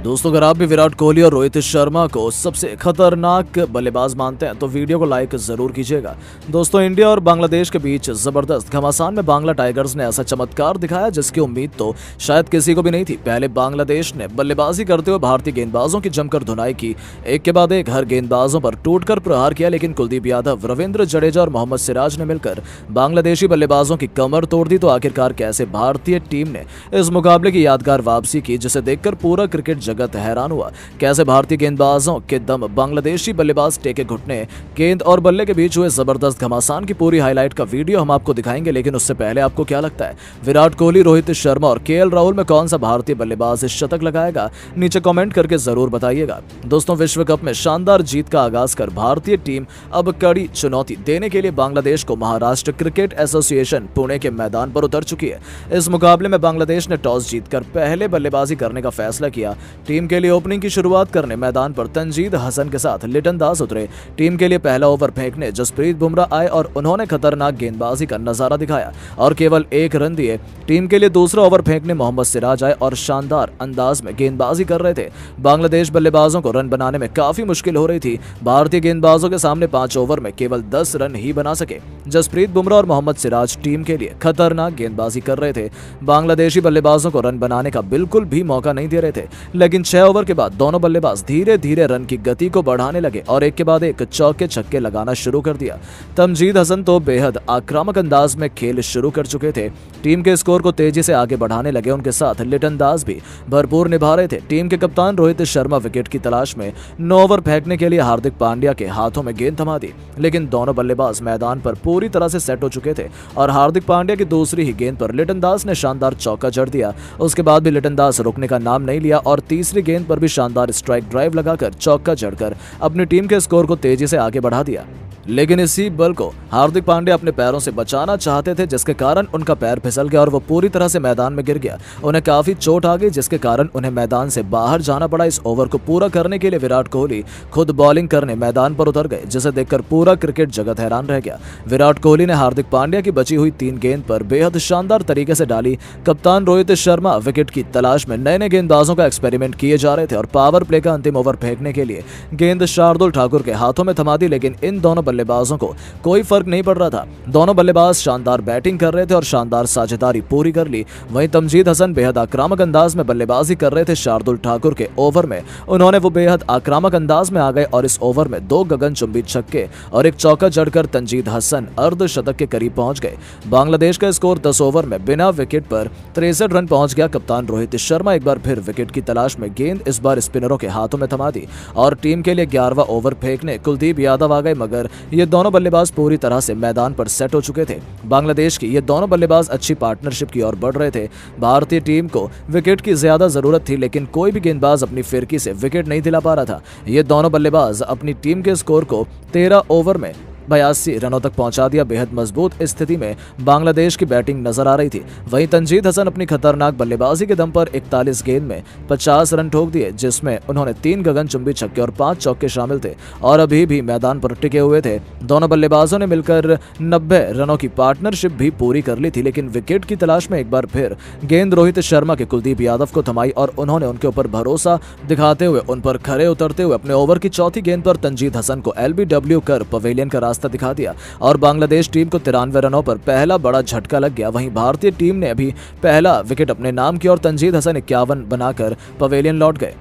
दोस्तों, अगर आप भी विराट कोहली और रोहित शर्मा को सबसे खतरनाक बल्लेबाज मानते हैं तो वीडियो को लाइक जरूर कीजिएगा। दोस्तों, इंडिया और बांग्लादेश के बीच जबरदस्त घमासान में बांग्ला टाइगर्स ने ऐसा चमत्कार दिखाया जिसकी उम्मीद तो शायद किसी को भी नहीं थी। पहले बांग्लादेश ने बल्लेबाजी करते हुए भारतीय गेंदबाजों की जमकर धुनाई की, एक के बाद एक हर गेंदबाजों पर टूटकर प्रहार किया, लेकिन कुलदीप यादव, रविंद्र जडेजा और मोहम्मद सिराज ने मिलकर बांग्लादेशी बल्लेबाजों की कमर तोड़ दी। तो आखिरकार कैसे भारतीय टीम ने इस मुकाबले की यादगार वापसी की, जिसे देखकर पूरा क्रिकेट जगत हैरान हुआ। कैसे भारतीय गेंदबाजों के दम बांग्लादेशी बल्लेबाज टेके घुटने, गेंद और बल्ले के बीच हुए जबरदस्त घमासान की पूरी हाईलाइट का वीडियो हम आपको दिखाएंगे। लेकिन उससे पहले आपको क्या लगता है, विराट कोहली, रोहित शर्मा और केएल राहुल में कौन सा भारतीय बल्लेबाज इस शतक लगाएगा? नीचे कमेंट करके जरूर बताइएगा। दोस्तों, विश्व कप में शानदार जीत का आगाज कर भारतीय टीम अब कड़ी चुनौती देने के लिए बांग्लादेश को महाराष्ट्र क्रिकेट एसोसिएशन पुणे के मैदान पर उतर चुकी है। इस मुकाबले में बांग्लादेश ने टॉस जीतकर पहले बल्लेबाजी करने का फैसला किया। टीम के लिए ओपनिंग की शुरुआत करने मैदान पर तंजीद हसन के साथ लिटन दास उतरे। टीम के लिए पहला ओवर फेंकने जसप्रीत बुमराह आए और उन्होंने खतरनाक गेंदबाजी का नजारा दिखाया और केवल 1 रन दिए। टीम के लिए दूसरा ओवर फेंकने मोहम्मद सिराज आए और शानदार अंदाज में गेंदबाजी कर रहे थे। बांग्लादेश बल्लेबाजों को रन बनाने में काफी मुश्किल हो रही थी। भारतीय गेंदबाजों के सामने 5 ओवर में केवल 10 रन ही बना सके। जसप्रीत बुमराह और मोहम्मद सिराज टीम के लिए खतरनाक गेंदबाजी कर रहे थे। बांग्लादेशी बल्लेबाजों को रन बनाने का बिल्कुल भी मौका नहीं दे रहे थे, लेकिन 6 ओवर के बाद दोनों बल्लेबाज धीरे धीरे रन की गति को बढ़ाने लगे और एक के बाद एक चौके छक्के लगाना शुरू कर दिया। तंजीद हसन तो बेहद आक्रामक अंदाज में खेल शुरू कर चुके थे। टीम के स्कोर को तेजी से आगे बढ़ाने लगे। उनके साथ लिटन दास भी भरपूर निभा रहे थे। टीम के कप्तान रोहित शर्मा विकेट की तलाश में 9 ओवर फेंकने के लिए हार्दिक पांड्या के हाथों में गेंद थमा दी, लेकिन दोनों बल्लेबाज मैदान पर पूरी तरह से सेट हो चुके थे और हार्दिक पांड्या की दूसरी ही गेंद पर लिटन दास ने शानदार चौका जड़ दिया। उसके बाद भी लिटन दास रुकने का नाम नहीं लिया और तीसरी गेंद पर भी शानदार स्ट्राइक ड्राइव लगाकर चौका जड़कर अपनी टीम के स्कोर को तेजी से आगे बढ़ा दिया। लेकिन इसी बल को हार्दिक पांड्या अपने पैरों से बचाना चाहते थे, जिसके कारण उनका पैर फिसल गया और वो पूरी तरह से मैदान में गिर गया। उन्हें काफी चोट आ गई, जिसके कारण उन्हें मैदान से बाहर जाना पड़ा। इस ओवर को पूरा करने के लिए विराट कोहली खुद बॉलिंग करने मैदान पर उतर गए, जिसे देखकर पूरा क्रिकेट जगत हैरान रह गया। विराट कोहली ने हार्दिक पांड्या की बची हुई 3 गेंद पर बेहद शानदार तरीके से डाली। कप्तान रोहित शर्मा विकेट की तलाश में नए गेंदबाजों का एक्सपेरिमेंट किए जा रहे थे और पावर प्ले का अंतिम ओवर फेंकने के लिए गेंद शार्दुल ठाकुर के हाथों में थमा दी, लेकिन इन दोनों बल्लेबाजों को कोई फर्क नहीं पड़ रहा था। दोनों बल्लेबाज शानदार बैटिंग कर रहे थे और शानदार साझेदारी पूरी कर ली। वहीं तंजीद हसन बेहद आक्रामक अंदाज में बल्लेबाजी कर रहे थे। शार्दुल ठाकुर के ओवर में उन्होंने वो बेहद आक्रामक अंदाज में आ गए और इस ओवर में 2 गगनचुंबी छक्के और एक चौका जड़कर तंजीद हसन अर्धशतक के करीब पहुंच गए। बांग्लादेश का स्कोर 10 ओवर में बिना विकेट पर 63 रन पहुंच गया। कप्तान रोहित शर्मा एक बार फिर विकेट की तलाश में गेंद इस बार स्पिनरों के हाथों में थमा दी और टीम के लिए 11वां ओवर फेंकने कुलदीप यादव आ गए, मगर ये दोनों बल्लेबाज पूरी तरह से मैदान पर सेट हो चुके थे। बांग्लादेश की ये दोनों बल्लेबाज अच्छी पार्टनरशिप की ओर बढ़ रहे थे। भारतीय टीम को विकेट की ज्यादा जरूरत थी, लेकिन कोई भी गेंदबाज अपनी फिरकी से विकेट नहीं दिला पा रहा था। ये दोनों बल्लेबाज अपनी टीम के स्कोर को 13 ओवर में 82 रनों तक पहुंचा दिया। बेहद मजबूत स्थिति में बांग्लादेश की बैटिंग नजर आ रही थी। वहीं तंजीद हसन अपनी खतरनाक बल्लेबाजी के दम पर 41 गेंद में 50 रन ठोक दिए, जिसमें उन्होंने 3 गगनचुंबी छक्के और 5 चौके शामिल थे और अभी भी मैदान पर टिके हुए थे। दोनों बल्लेबाजों ने मिलकर 90 रनों की पार्टनरशिप भी पूरी कर ली थी, लेकिन विकेट की तलाश में एक बार फिर गेंद रोहित शर्मा के कुलदीप यादव को थमाई और उन्होंने उनके ऊपर भरोसा दिखाते हुए उन पर खरे उतरते हुए अपने ओवर की चौथी गेंद पर तंजीद हसन को LBW कर पवेलियन का रास्ता दिखा दिया और बांग्लादेश टीम को 93 रनों पर पहला बड़ा झटका लग गया। वहीं भारतीय टीम ने अभी पहला विकेट अपने नाम किया और तंजीद हसन 51 बनाकर पवेलियन लौट गए।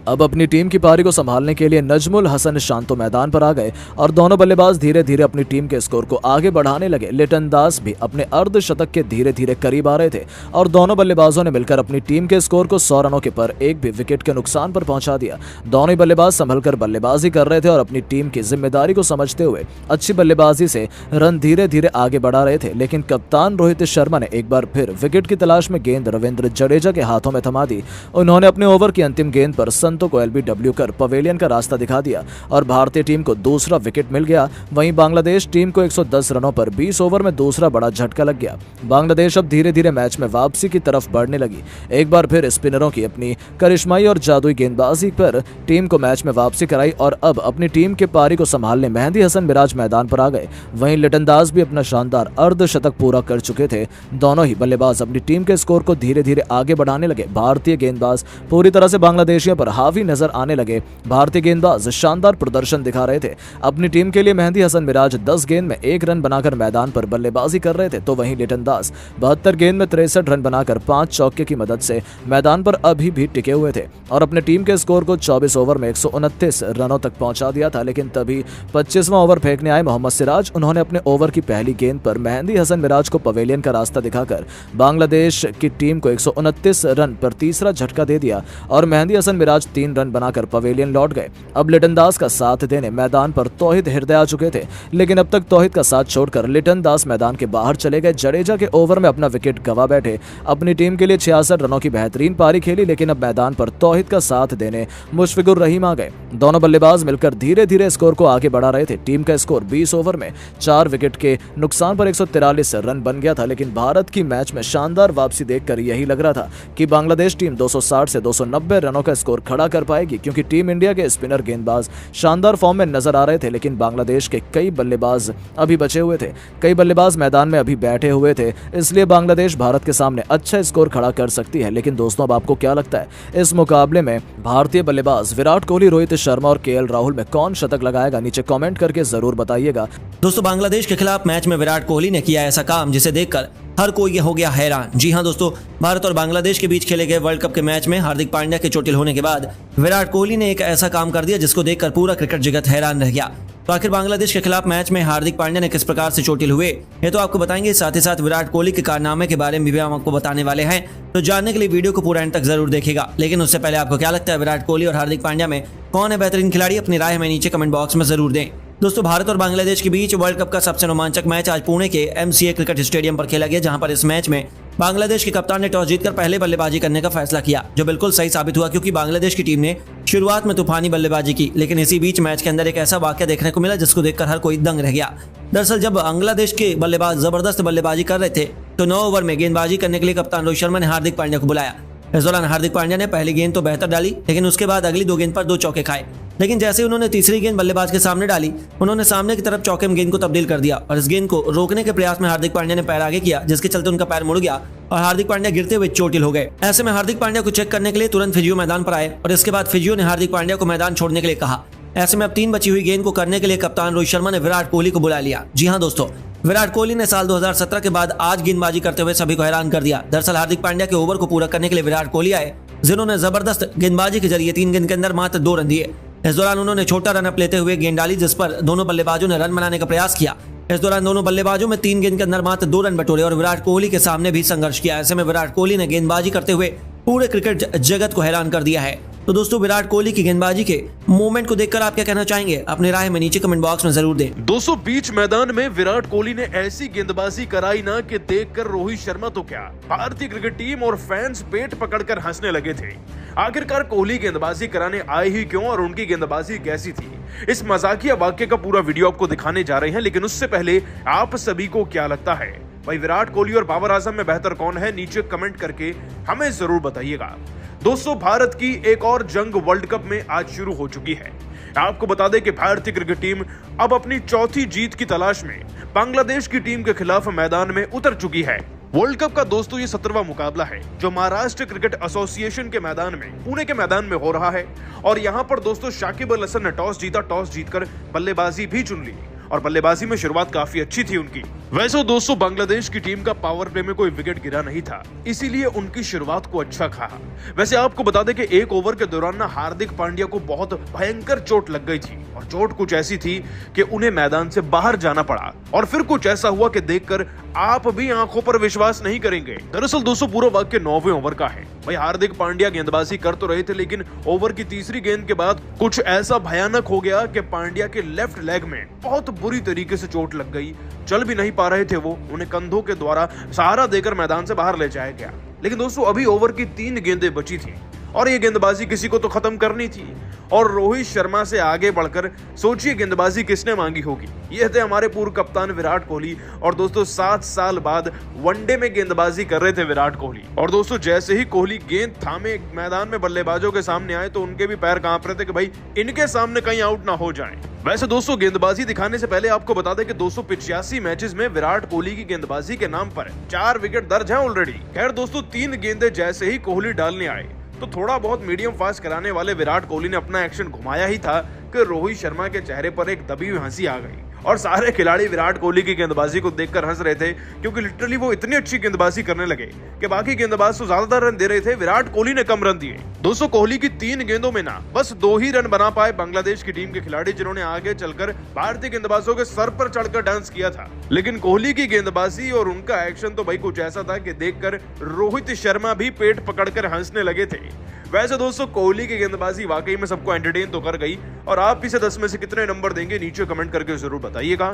अब अपनी टीम की पारी को संभालने के लिए नजमुल हसन शांतो मैदान पर आ गए और दोनों बल्लेबाज धीरे धीरे अपनी टीम के स्कोर को आगे बढ़ाने लगे। लिटन दास भी अपने अर्धशतक के धीरे धीरे करीब आ रहे थे और दोनों बल्लेबाजों ने मिलकर अपनी टीम के स्कोर को 100 रनों के पर एक भी विकेट के नुकसान पर पहुंचा दिया। दोनों ही बल्लेबाज संभलकर बल्लेबाजी कर रहे थे और अपनी टीम की जिम्मेदारी को समझते हुए अच्छी बल्लेबाजी से रन धीरे धीरे आगे बढ़ा रहे थे। लेकिन कप्तान रोहित शर्मा ने एक बार फिर विकेट की तलाश में गेंद रविंद्र जडेजा के हाथों में थमा दी। उन्होंने अपने ओवर की अंतिम गेंद पर को LBW कर पवेलियन का रास्ता दिखा दिया और भारतीय टीम को दूसरा विकेट मिल गया। वहीं बांग्लादेश टीम को 110 रनों पर 20 ओवर में दूसरा बड़ा झटका लग गया। बांग्लादेश अब धीरे धीरे मैच में वापसी की तरफ बढ़ने लगी। एक बार फिर स्पिनरों की अपनी करिश्माई और जादुई गेंदबाजी पर टीम को मैच में वापसी कराई और अब अपनी टीम के पारी को संभालने मेहंदी हसन मिराज मैदान पर आ गए। वहीं लिटन दास भी अपना शानदार अर्धशतक पूरा कर चुके थे। दोनों ही बल्लेबाज अपनी टीम के स्कोर को धीरे धीरे आगे बढ़ाने लगे। भारतीय गेंदबाज पूरी तरह से बांग्लादेशियों पर हावी नजर आने लगे। भारतीय गेंदबाज शानदार प्रदर्शन दिखा रहे थे। अपनी टीम के लिए मेहंदी हसन मिराज 10 गेंद में 1 रन बनाकर मैदान पर बल्लेबाजी कर रहे थे, तो वहीं लिटन दास 72 गेंद में 63 रन बनाकर 5 चौके की मदद से मैदान पर अभी भी टिके हुए थे और अपने टीम के स्कोर को 24 ओवर में 129 रनों तक पहुंचा दिया था। लेकिन तभी 25वां ओवर फेंकने आए मोहम्मद सिराज। उन्होंने अपने ओवर की पहली गेंद पर मेहंदी हसन मिराज को पवेलियन का रास्ता दिखाकर बांग्लादेश की टीम को 129 रन पर तीसरा झटका दे दिया और मेहंदी हसन मिराज 3 रन बनाकर पवेलियन लौट गए। अब लिटन दास का साथ देने मैदान पर तौहिद हृदय आ चुके थे, लेकिन अब तक तौहिद का साथ छोड़कर लिटन दास मैदान के बाहर चले गए। जडेजा के ओवर में अपना विकेट गंवा बैठे। अपनी टीम के लिए 66 रनों की बेहतरीन पारी खेली, लेकिन अब मैदान पर तौहिद का साथ देने मुशफिकुर रहीम आ गए। दोनों बल्लेबाज मिलकर धीरे धीरे स्कोर को आगे बढ़ा रहे थे। टीम का स्कोर 20 ओवर में 4 विकेट के नुकसान पर 143 रन बन गया था। लेकिन भारत की मैच में शानदार वापसी देखकर यही लग रहा था कि बांग्लादेश टीम 260 से 290 रनों का स्कोर खड़ा कर पाएगी, क्योंकि टीम इंडिया के स्पिनर गेंदबाज शानदार फॉर्म में नजर आ रहे थे। लेकिन बांग्लादेश के कई बल्लेबाज अभी बचे हुए थे, कई बल्लेबाज मैदान में अभी बैठे हुए थे, इसलिए बांग्लादेश भारत के सामने अच्छा स्कोर खड़ा कर सकती है। लेकिन दोस्तों, अब आपको क्या लगता है, इस मुकाबले में भारतीय बल्लेबाज विराट कोहली, रोहित शर्मा और केएल राहुल में कौन शतक लगाएगा? नीचे कमेंट करके जरूर बताइएगा। दोस्तों, बांग्लादेश के खिलाफ मैच में विराट कोहली ने किया ऐसा काम जिसे देखकर हर कोई हो गया हैरान। जी हां दोस्तों, भारत और बांग्लादेश के बीच खेले गए वर्ल्ड कप के मैच में हार्दिक पांड्या के चोटिल होने के बाद विराट कोहली ने एक ऐसा काम कर दिया जिसको देखकर पूरा क्रिकेट जगत हैरान रह गया। तो आखिर बांग्लादेश के खिलाफ मैच में हार्दिक पांड्या ने किस प्रकार से चोटिल हुए, ये तो आपको बताएंगे। साथ ही साथ विराट कोहली के कारनामे के बारे में भी हम आपको बताने वाले हैं, तो जानने के लिए वीडियो को पूरा एंड तक जरूर देखिएगा। लेकिन उससे पहले आपको क्या लगता है, विराट कोहली और हार्दिक पांड्या में कौन है बेहतरीन खिलाड़ी? अपनी राय हमें नीचे कमेंट बॉक्स में जरूर दें। दोस्तों, भारत और बांग्लादेश के बीच वर्ल्ड कप का सबसे रोमांचक मैच आज पुणे के MCA क्रिकेट स्टेडियम पर खेला गया, जहां पर इस मैच में बांग्लादेश के कप्तान ने टॉस जीतकर पहले बल्लेबाजी करने का फैसला किया, जो बिल्कुल सही साबित हुआ, क्योंकि बांग्लादेश की टीम ने शुरुआत में तूफानी बल्लेबाजी की। लेकिन इसी बीच मैच के अंदर एक ऐसा वाकया देखने को मिला जिसको देखकर हर कोई दंग रह गया। दरअसल जब बांग्लादेश के बल्लेबाज जबरदस्त बल्लेबाजी कर रहे थे, तो 9 ओवर में गेंदबाजी करने के लिए कप्तान रोहित शर्मा ने हार्दिक पांड्या को बुलाया। इस दौरान हार्दिक पांड्या ने पहली गेंद तो बेहतर डाली, लेकिन उसके बाद अगली 2 गेंद पर 2 चौके खाए। लेकिन जैसे ही उन्होंने तीसरी गेंद बल्लेबाज के सामने डाली, उन्होंने सामने की तरफ चौके में गेंद को तब्दील कर दिया और इस गेंद को रोकने के प्रयास में हार्दिक पांड्या ने पैर आगे किया, जिसके चलते उनका पैर मुड़ गया और हार्दिक पांड्या गिरते हुए चोटिल हो गए। ऐसे में हार्दिक पांड्या को चेक करने के लिए तुरंत फिजियो मैदान पर आए और इसके बाद फिजियो ने हार्दिक पांड्या को मैदान छोड़ने के लिए कहा। ऐसे में अब 3 बची हुई गेंद को करने के लिए कप्तान रोहित शर्मा ने विराट कोहली को बुला लिया। जी हाँ दोस्तों, विराट कोहली ने साल 2017 के बाद आज गेंदबाजी करते हुए सभी को हैरान कर दिया। दरअसल हार्दिक पांड्या के ओवर को पूरा करने के लिए विराट कोहली आए, जिन्होंने जबरदस्त गेंदबाजी के जरिए 3 गेंद के अंदर मात्र 2 रन दिए। इस दौरान उन्होंने छोटा रन अप लेते हुए गेंद डाली, जिस पर दोनों बल्लेबाजों ने रन बनाने का प्रयास किया। इस दौरान दोनों बल्लेबाजों में 3 गेंद के अंदर मात्र 2 रन बटोरे और विराट कोहली के सामने भी संघर्ष किया। ऐसे में विराट कोहली ने गेंदबाजी करते हुए पूरे क्रिकेट जगत को हैरान कर दिया है। तो दोस्तों, विराट कोहली की गेंदबाजी के मूवमेंट को देखकर आप क्या कहना चाहेंगे? अपनी राय में नीचे कमेंट बॉक्स में जरूर दें। दोस्तों, बीच मैदान में विराट कोहली ने ऐसी गेंदबाजी कराई ना कि देखकर रोहित शर्मा तो क्या, भारतीय क्रिकेट टीम और फैंस पेट पकड़कर हंसने लगे थे। आखिरकार कोहली गेंदबाजी कराने आए ही क्यों और उनकी गेंदबाजी कैसी थी? इस मजाकिया वाक्य का पूरा वीडियो आपको दिखाने जा रहे हैं, लेकिन उससे पहले आप सभी को क्या लगता है भाई, विराट कोहली और बाबर आजम में बेहतर कौन है? नीचे कमेंट करके हमें जरूर बताइएगा। दोस्तों, भारत की एक और जंग वर्ल्ड कप में आज शुरू हो चुकी है। आपको बता दें कि भारतीय क्रिकेट टीम अब अपनी चौथी जीत की तलाश में बांग्लादेश की टीम के खिलाफ मैदान में उतर चुकी है। वर्ल्ड कप का दोस्तों ये 17वां मुकाबला है, जो महाराष्ट्र क्रिकेट एसोसिएशन के मैदान में, पुणे के मैदान में हो रहा है। और यहाँ पर दोस्तों शाकिब अल हसन ने टॉस जीता, टॉस जीतकर बल्लेबाजी भी चुन ली और बल्लेबाजी में शुरुआत काफी अच्छी थी उनकी। वैसे दोस्तों, बांग्लादेश की टीम का पावर प्ले में कोई विकेट गिरा नहीं था, इसीलिए उनकी शुरुआत को अच्छा कहा। वैसे आपको बता दें कि 1 ओवर के दौरान ना हार्दिक पांड्या को बहुत भयंकर चोट लग गई थी और चोट कुछ ऐसी थी कि उन्हें मैदान से बाहर जाना पड़ा। और फिर कुछ ऐसा हुआ कि देखकर आप भी आंखों पर विश्वास नहीं करेंगे। दरअसल दोस्तों, पूरा वाक्य 9वें ओवर का है। भाई, हार्दिक पांड्या गेंदबाजी कर तो रहे थे, लेकिन ओवर की तीसरी गेंद के बाद कुछ ऐसा भयानक हो गया कि पांड्या के लेफ्ट लेग में बहुत बुरी तरीके से चोट लग गई। चल भी नहीं पा रहे थे वो, उन्हें कंधों के द्वारा सहारा देकर मैदान से बाहर ले जाया गया। लेकिन दोस्तों, अभी ओवर की 3 गेंदें बची थी और ये गेंदबाजी किसी को तो खत्म करनी थी। और रोहित शर्मा से आगे बढ़कर सोचिए गेंदबाजी किसने मांगी होगी? ये थे हमारे पूर्व कप्तान विराट कोहली। और दोस्तों, 7 साल बाद वनडे में गेंदबाजी कर रहे थे विराट कोहली। और दोस्तों, जैसे ही कोहली गेंद थामे मैदान में बल्लेबाजों के सामने आए तो उनके भी पैर कांप रहे थे कि भाई इनके सामने कहीं आउट ना हो जाए। वैसे दोस्तों, गेंदबाजी दिखाने से पहले आपको बता दें कि 285 मैचेस में विराट कोहली की गेंदबाजी के नाम पर 4 विकेट दर्ज हैं ऑलरेडी। खैर दोस्तों, 3 गेंदें जैसे ही कोहली डालने आए तो थोड़ा बहुत मीडियम फास्ट कराने वाले विराट कोहली ने अपना एक्शन घुमाया ही था कि रोहित शर्मा के चेहरे पर एक दबी हुई हंसी आ गई और सारे खिलाड़ी विराट कोहली की गेंदबाजी को देखकर हंस रहे थे, क्योंकि लिटरली वो इतनी अच्छी गेंदबाजी करने लगे कि बाकी गेंदबाज तो ज्यादातर रन दे रहे थे, विराट कोहली ने कम रन दिए। दोस्तों, कोहली की 3 गेंदों में ना बस 2 ही रन बना पाए बांग्लादेश की टीम के खिलाड़ी, जिन्होंने आगे चलकर भारतीय गेंदबाजों के सर पर चढ़कर डांस किया था। लेकिन कोहली की गेंदबाजी और उनका एक्शन तो भाई कुछ ऐसा था कि देखकर रोहित शर्मा भी पेट पकड़कर हंसने लगे थे। वैसे दोस्तों, कोहली की गेंदबाजी वाकई में सबको एंटरटेन तो कर गई, और आप इसे 10 में से कितने नंबर देंगे नीचे कमेंट करके जरूर बताइएगा।